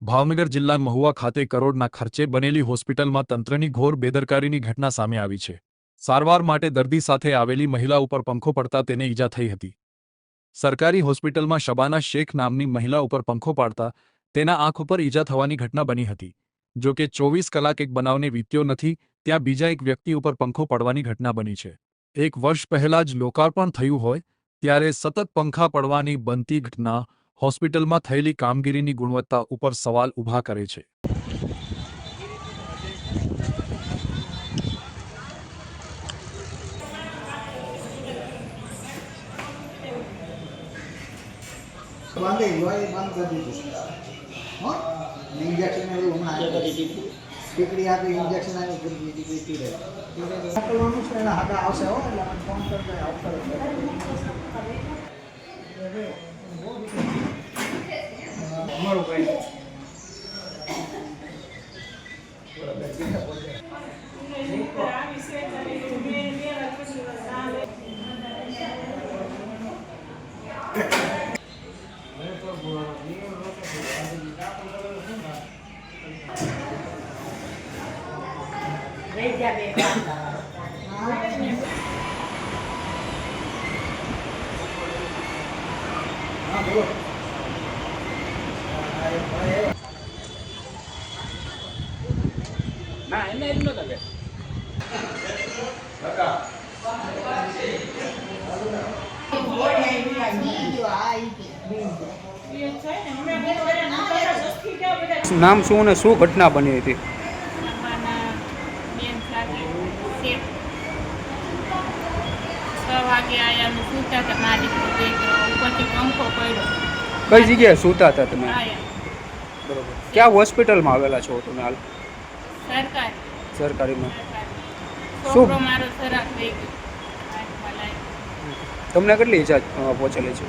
ભાવનગર જિલ્લા મહુવા ખાતે કરોડના ખર્ચે બનેલી હોસ્પિટલમાં તંત્રની ઘોર બેદરકારીની ઘટના સામે આવી છે। સારવાર માટે દર્દી સાથે આવેલી મહિલા ઉપર પંખો પડતા તેને ઈજા થઈ હતી। સરકારી હોસ્પિટલમાં શબાના શેખ નામની મહિલા ઉપર પંખો પાડતા તેના આંખ ઉપર ઈજા થવાની ઘટના બની હતી। જો કે 24 કલાક એક બનાવને વીત્યો નથી ત્યાં બીજા એક વ્યક્તિ ઉપર પંખો પડવાની ઘટના બની છે। એક વર્ષ પહેલા જ લોકાર્પણ થયું હોય ત્યારે સતત પંખા પડવાની બનતી ઘટના હોસ્પિટલમાં થયેલી કામગીરીની ગુણવત્તા ઉપર સવાલ ઊભા કરે છે। बांधे युवा बंद कर दी हाँ इंजेक्शन है वो हमारे ટીકડી આપી ઇન્જેક્શન આવી કરી દીધી પી રહે ડોક્ટરનું છે એના હાડા આવશે હો એટલે મને ફોન કરજો આવશે અમારું કઈ ના એને જ નતો કે નામ શું અને શું ઘટના બની હતી? કઈ જગ્યાએ સૂતા હતા તમે? બરોબર. ક્યાં હોસ્પિટલમાં આવેલા છો તમે હાલ? સરકારીમાં. શું તમને કેટલી ઈજા પહોંચેલી છે?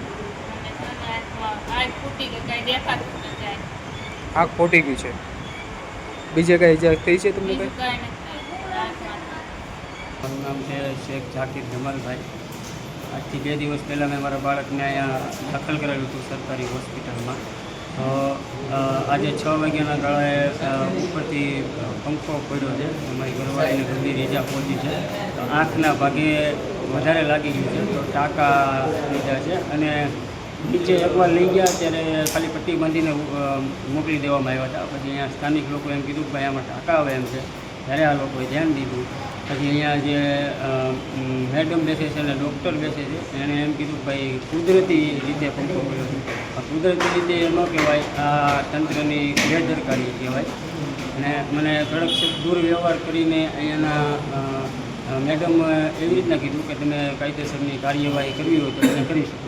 આંખ ફૂટી ગઈ છે. બીજે કઈ ઈજા થઈ છે તમને કઈ? મારું નામ છે શેખ ઝાકીર જમાલભાઈ। આજથી 2 દિવસ પહેલાં મેં મારા બાળકને અહીંયા દાખલ કરેલું હતું સરકારી હોસ્પિટલમાં। તો આજે 6 વાગ્યાના ગાળાએ ઉપરથી પંખો પડ્યો છે, અમારી ઘરવાળીને ગંભીર ઈજા પહોંચી છે। તો આંખના ભાગે વધારે લાગી ગયું છે, તો ટાંકા લીધા છે અને નીચે એકવાર લઈ ગયા ત્યારે ખાલી પટ્ટી બાંધીને મોકલી દેવામાં આવ્યા હતા। પછી અહીંયા સ્થાનિક લોકો એમ કીધું કે ભાઈ આમાં ટાંકા આવે એમ છે, ત્યારે આ લોકોએ ધ્યાન દીધું। પછી અહીંયા જે મેડમ બેસે છે અને ડૉક્ટર બેસે છે એણે એમ કીધું કે ભાઈ કુદરતી રીતે પંખો પડ્યો છે। આ કુદરતી રીતે એ ન કહેવાય, આ તંત્રની બેદરકારી કહેવાય। અને મને કડક દુર્વ્યવહાર કરીને અહીંયાના મેડમ એવી રીતના કીધું કે તમે કાયદેસરની કાર્યવાહી કરવી હોય તો તમે કરી શકો।